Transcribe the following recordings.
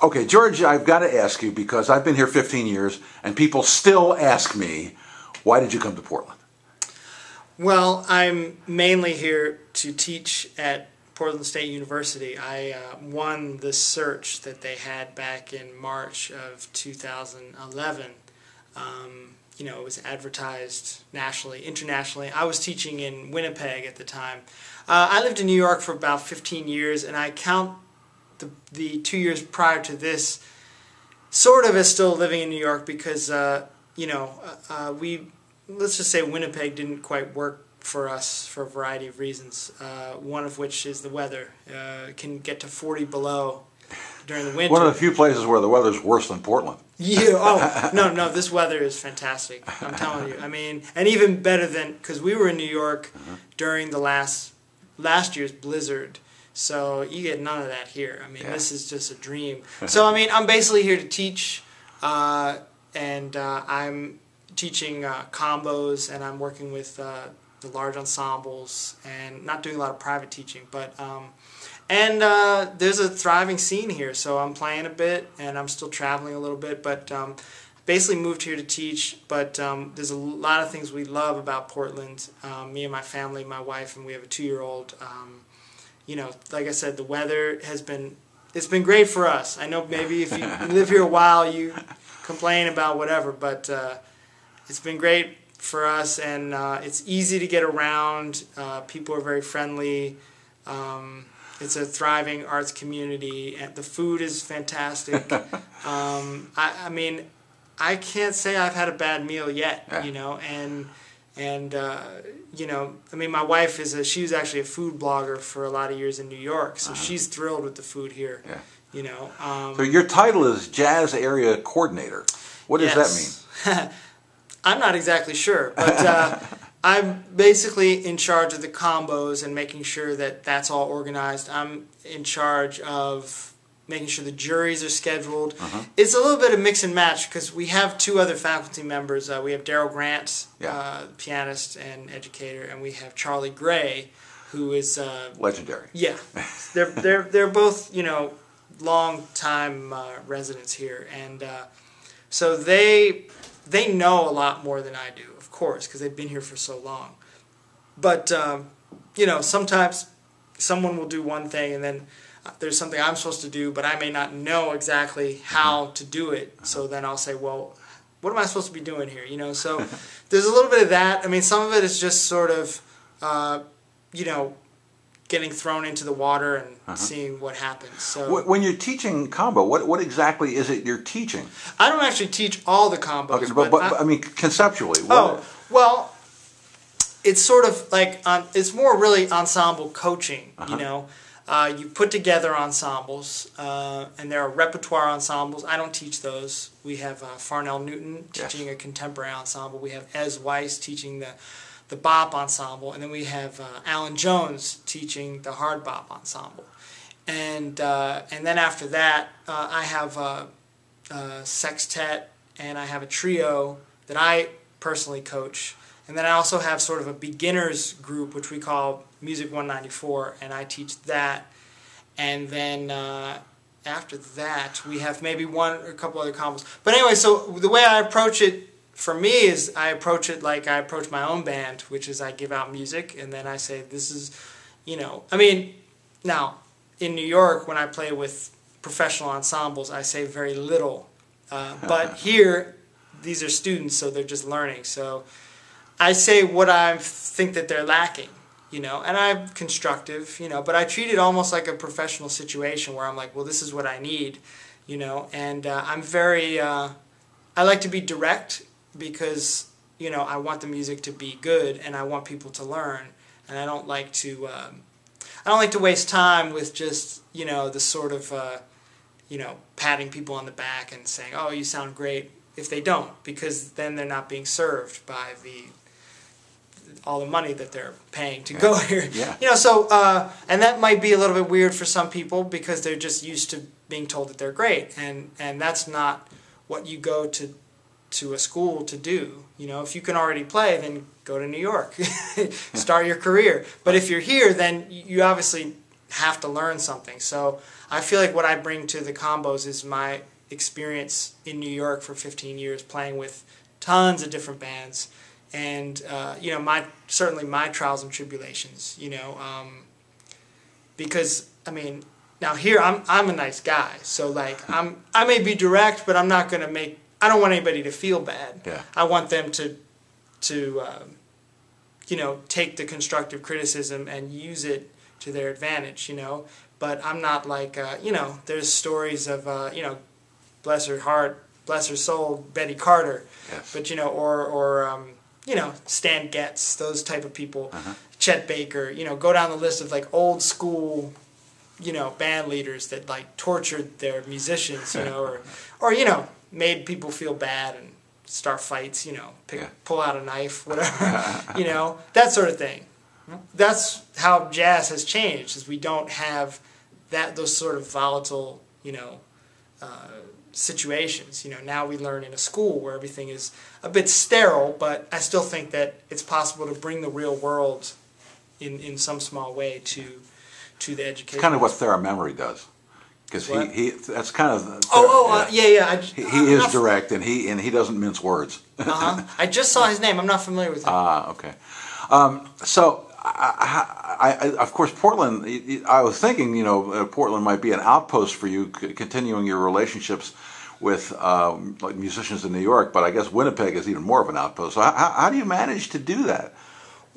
Okay, George, I've got to ask you because I've been here 15 years and people still ask me, why did you come to Portland? Well, I'm mainly here to teach at Portland State University. I won the search that they had back in March of 2011. It was advertised nationally, internationally. I was teaching in Winnipeg at the time. I lived in New York for about 15 years, and I count the 2 years prior to this sort of as still living in New York because, let's just say Winnipeg didn't quite work for us for a variety of reasons, one of which is the weather. It can get to 40 below during the winter. One of the few places where the weather's worse than Portland. Yeah. Oh, no, this weather is fantastic. I'm telling you. I mean, and even better than, because we were in New York during the last year's blizzard, so you get none of that here. I mean, This is just a dream. So, I mean, I'm basically here to teach, and I'm teaching combos, and I'm working with the large ensembles, and not doing a lot of private teaching, but there's a thriving scene here, so I'm playing a bit, and I'm still traveling a little bit, but basically moved here to teach, but there's a lot of things we love about Portland, me and my family, my wife, and we have a 2-year-old. Like I said, the weather it's been great for us. I know maybe if you live here a while, you complain about whatever, but it's been great for us, and it's easy to get around. People are very friendly. It's a thriving arts community, and the food is fantastic. I mean, I can't say I've had a bad meal yet, I mean, my wife she was actually a food blogger for a lot of years in New York, so she's thrilled with the food here. So your title is Jazz Area Coordinator. What does that mean? I'm not exactly sure, but I'm basically in charge of the combos and making sure that that's all organized. I'm in charge of making sure the juries are scheduled. It's a little bit of mix and match because we have 2 other faculty members. We have Daryl Grant, pianist and educator, and we have Charlie Gray, who is legendary. Yeah, they're both long time residents here, and so they know a lot more than I do, of course, because they've been here for so long. But sometimes someone will do one thing and then there's something I'm supposed to do, but I may not know exactly how to do it. So then I'll say, well, what am I supposed to be doing here? So there's a little bit of that. I mean, some of it is just sort of, getting thrown into the water and seeing what happens. So when you're teaching combo, what exactly is it you're teaching? I don't actually teach all the combos. Okay, but I mean, conceptually. Well, it's sort of like, it's more really ensemble coaching, You put together ensembles, and there are repertoire ensembles. I don't teach those. We have Farnell Newton teaching a contemporary ensemble. We have Ez Weiss teaching the bop ensemble, and then we have Alan Jones teaching the hard bop ensemble. And then after that, I have a sextet, and I have a trio that I personally coach. And then I also have sort of a beginners group, which we call Music 194, and I teach that. And then after that, we have maybe one or a couple other combos. But anyway, so the way I approach it for me is I approach it like I approach my own band, which is I give out music, and then I say, this is, I mean, now, in New York, when I play with professional ensembles, I say very little. But here, these are students, so they're just learning. So I say what I think that they're lacking, and I'm constructive, but I treat it almost like a professional situation where I'm like, well, this is what I need, and I'm very, I like to be direct because, I want the music to be good and I want people to learn, and I don't like to waste time with just, the sort of, patting people on the back and saying, oh, you sound great, if they don't, because then they're not being served by all the money that they're paying to go here. So and that might be a little bit weird for some people because they're just used to being told that they're great, and that's not what you go to a school to do. If you can already play, then go to New York, start your career. But if you're here, then you obviously have to learn something. So I feel like what I bring to the combos is my experience in New York for 15 years playing with tons of different bands, and you know, certainly my trials and tribulations, you know, because I mean, now here I'm a nice guy, so like I may be direct, but I'm not going to make, I don't want anybody to feel bad. Yeah. I want them to you know, take the constructive criticism and use it to their advantage, you know. But I'm not like, you know, there's stories of, you know, bless her heart, bless her soul, Betty Carter. Yes. But, you know, or you know, Stan Getz, those type of people, Chet Baker, you know, go down the list of like old school, you know, band leaders that like tortured their musicians, you know, or you know, made people feel bad and start fights, you know, pull out a knife, whatever, you know, that sort of thing. That's how jazz has changed, is we don't have those sort of volatile, you know, situations. You know, now we learn in a school where everything is a bit sterile, but I still think that it's possible to bring the real world in some small way to the education. It's kind of what Theramemory does. Because he that's kind of yeah. He is direct, and he doesn't mince words. I just saw his name. I'm not familiar with him. Okay. So I of course Portland. I was thinking, you know, Portland might be an outpost for you, continuing your relationships with like musicians in New York. But I guess Winnipeg is even more of an outpost. So how do you manage to do that?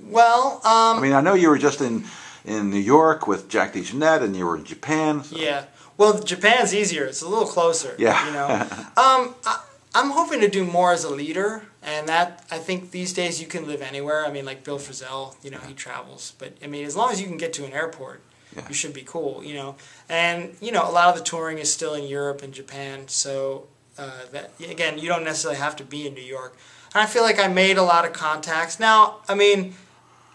Well, I mean, I know you were just in New York with Jack DeJohnette, and you were in Japan. So. Yeah. Well, Japan's easier. It's a little closer. Yeah. You know, I'm hoping to do more as a leader, and that I think these days you can live anywhere. I mean, like Bill Frisell, you know, he travels, but I mean, as long as you can get to an airport, you should be cool. You know, and you know, a lot of the touring is still in Europe and Japan, so that again, you don't necessarily have to be in New York. And I feel like I made a lot of contacts. Now, I mean,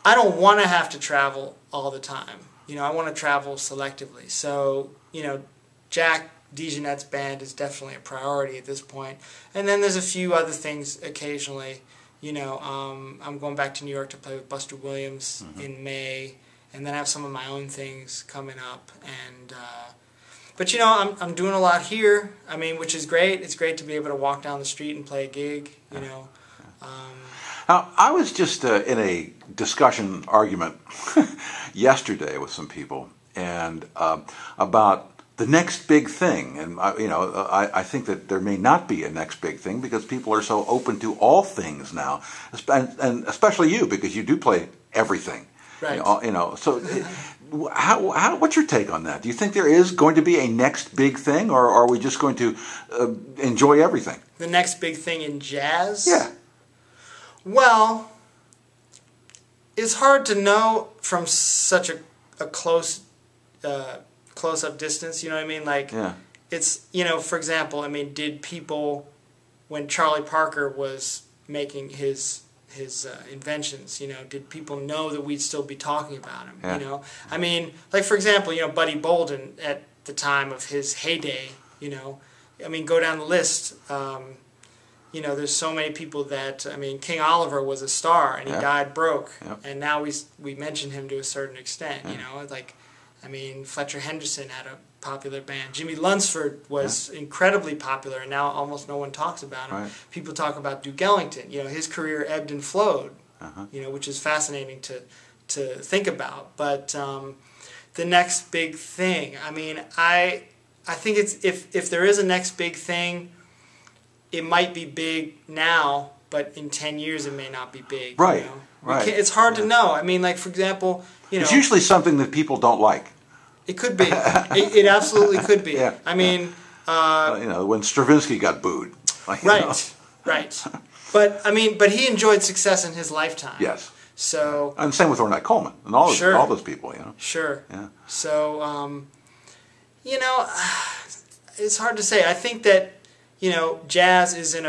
I don't want to have to travel all the time. You know, I want to travel selectively. So, you know, Jack DeJohnette's band is definitely a priority at this point. And then there's a few other things occasionally. You know, I'm going back to New York to play with Buster Williams in May, and then I have some of my own things coming up. And but you know, I'm doing a lot here. I mean, which is great. It's great to be able to walk down the street and play a gig. You know. Now, I was just in a discussion argument yesterday with some people, and about the next big thing. And you know, I think that there may not be a next big thing because people are so open to all things now, and especially you, because you do play everything. Right. You know, so what's your take on that? Do you think there is going to be a next big thing, or are we just going to enjoy everything? The next big thing in jazz? Yeah. Well, it's hard to know from such a close-up distance, you know what I mean? Like, it's, you know, for example, I mean, did people, when Charlie Parker was making his inventions, you know, did people know that we'd still be talking about him, you know? I mean, like, for example, you know, Buddy Bolden at the time of his heyday, you know, I mean, go down the list, you know, there's so many people that, I mean, King Oliver was a star, and he died broke, and now we mention him to a certain extent, you know, like, I mean, Fletcher Henderson had a popular band. Jimmy Lunsford was incredibly popular, and now almost no one talks about him. Right. People talk about Duke Ellington. You know, his career ebbed and flowed, you know, which is fascinating to think about. But the next big thing, I mean, I think it's if there is a next big thing, it might be big now, but in 10 years it may not be big. Right, you know? right. It's hard to know. I mean, like, for example, you know, it's usually something that people don't like. It could be. It absolutely could be. Yeah, I mean, you know, when Stravinsky got booed. Like, right. But I mean, but he enjoyed success in his lifetime. Yes. So. And same with Ornette Coleman and all those people. You know. Sure. Yeah. So, you know, it's hard to say. I think that, you know, jazz is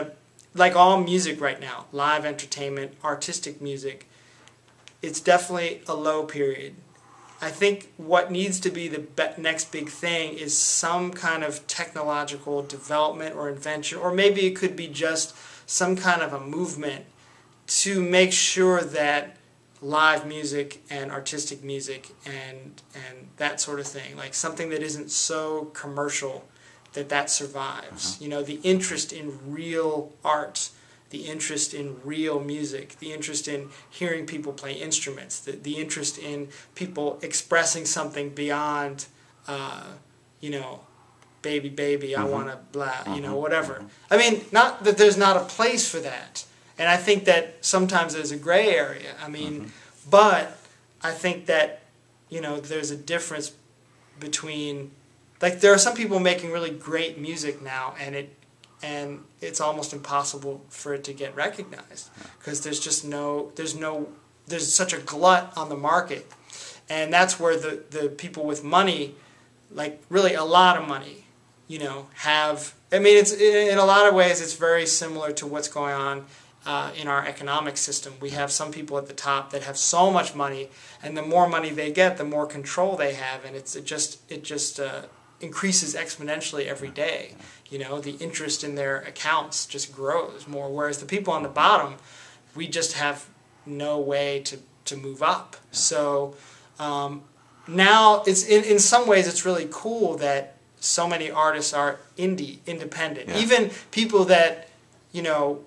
like all music right now, live entertainment, artistic music, it's definitely a low period. I think what needs to be the next big thing is some kind of technological development or invention, or maybe it could be just some kind of a movement to make sure that live music and artistic music and that sort of thing, like something that isn't so commercial that survives. You know, the interest in real art, the interest in real music, the interest in hearing people play instruments, the interest in people expressing something beyond, you know, baby, I want to blah, you know, whatever. I mean, not that there's not a place for that. And I think that sometimes there's a gray area. I mean, but I think that, you know, there's a difference between, like, there are some people making really great music now, and it's almost impossible for it to get recognized because there's just there's such a glut on the market. And that's where the people with money, like really a lot of money, you know, have, I mean, it's in a lot of ways it's very similar to what's going on in our economic system. We have some people at the top that have so much money, and the more money they get, the more control they have, and it just increases exponentially every day. You know, the interest in their accounts just grows more, whereas the people on the bottom, we just have no way to move up. So now it's in some ways it's really cool that so many artists are independent. Yeah. Even people that, you know,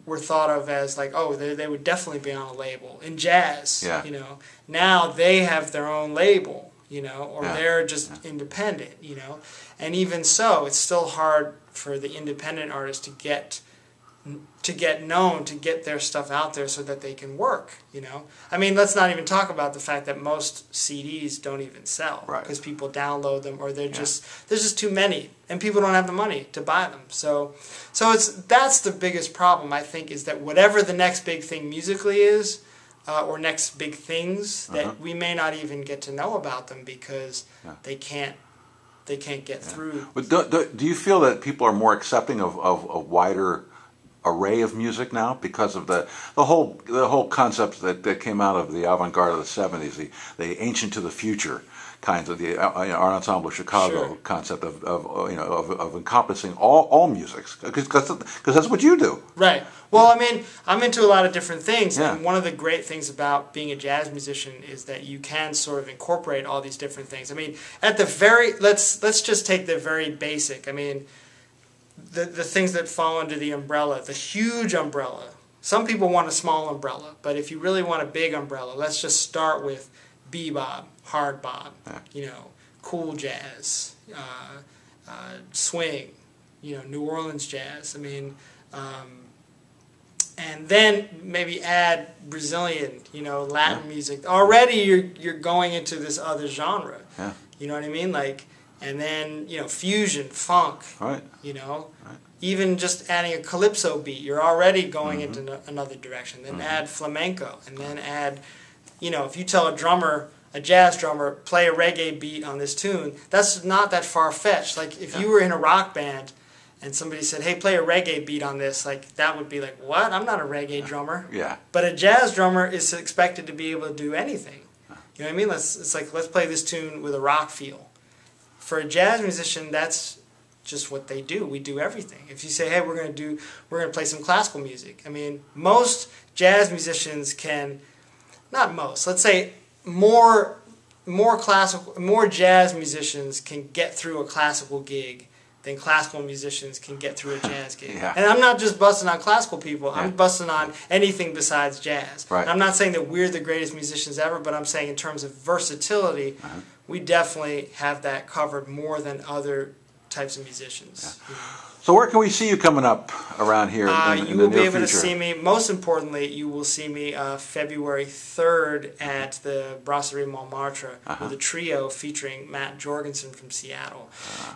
were thought of as like, oh, they would definitely be on a label. In jazz, you know, now they have their own label, you know, or they're just independent, you know. And even so, it's still hard for the independent artists to get known, to get their stuff out there so that they can work, you know. I mean, let's not even talk about the fact that most CDs don't even sell because people download them, or there's just too many, and people don't have the money to buy them. So that's the biggest problem, I think, is that whatever the next big thing musically is, or next big things, that we may not even get to know about them because they can't get through. But do you feel that people are more accepting of a wider array of music now because of the whole concept that came out of the avant-garde of the 70s, the ancient to the future kinds of the Art Ensemble Chicago concept of encompassing all musics, because that's what you do. Right. Well, I mean, I'm into a lot of different things, and one of the great things about being a jazz musician is that you can sort of incorporate all these different things. I mean, at the very let's just take the very basic. I mean, the things that fall under the umbrella, the huge umbrella. Some people want a small umbrella, but if you really want a big umbrella, let's just start with bebop, hard bop, you know, cool jazz, swing, you know, New Orleans jazz. I mean, and then maybe add Brazilian, you know, Latin music. Already you're going into this other genre. You know what I mean? Like, and then, you know, fusion, funk, you know, even just adding a calypso beat, you're already going into another direction. Then add flamenco, and then add, you know, if you tell a jazz drummer, play a reggae beat on this tune, that's not that far-fetched. Like, if you were in a rock band and somebody said, hey, play a reggae beat on this, like, that would be like, what? I'm not a reggae drummer. But a jazz drummer is expected to be able to do anything. You know what I mean? It's like, let's play this tune with a rock feel. For a jazz musician, that's just what they do. We do everything. If you say, hey, we're going to play some classical music. I mean, most jazz musicians can, not most, let's say more jazz musicians can get through a classical gig than classical musicians can get through a jazz gig. And I'm not just busting on classical people. I'm busting on anything besides jazz. I'm not saying that we're the greatest musicians ever, but I'm saying in terms of versatility, we definitely have that covered more than other types of musicians. So where can we see you coming up around here in the near future? You will be able to see me, most importantly, you will see me February 3rd at the Brasserie Montmartre with a trio featuring Matt Jorgensen from Seattle.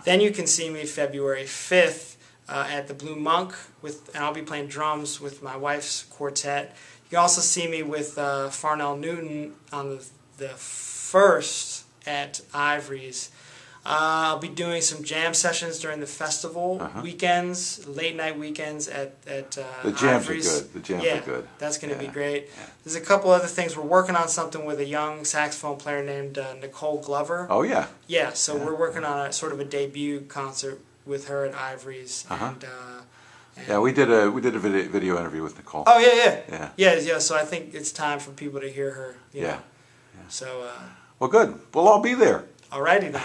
Then you can see me February 5th at the Blue Monk, and I'll be playing drums with my wife's quartet. You can also see me with Farnell Newton on the 1st at Ivory's. I'll be doing some jam sessions during the festival weekends, late night weekends at the jams Ivory's. are good. The jams are good. That's going to be great. There's a couple other things. We're working on something with a young saxophone player named Nicole Glover. Oh yeah. Yeah. So we're working on a sort of a debut concert with her at Ivory's, Yeah, we did a video interview with Nicole. Oh yeah. So I think it's time for people to hear her. You know. Yeah. So. Well, good. We'll all be there. Alrighty then.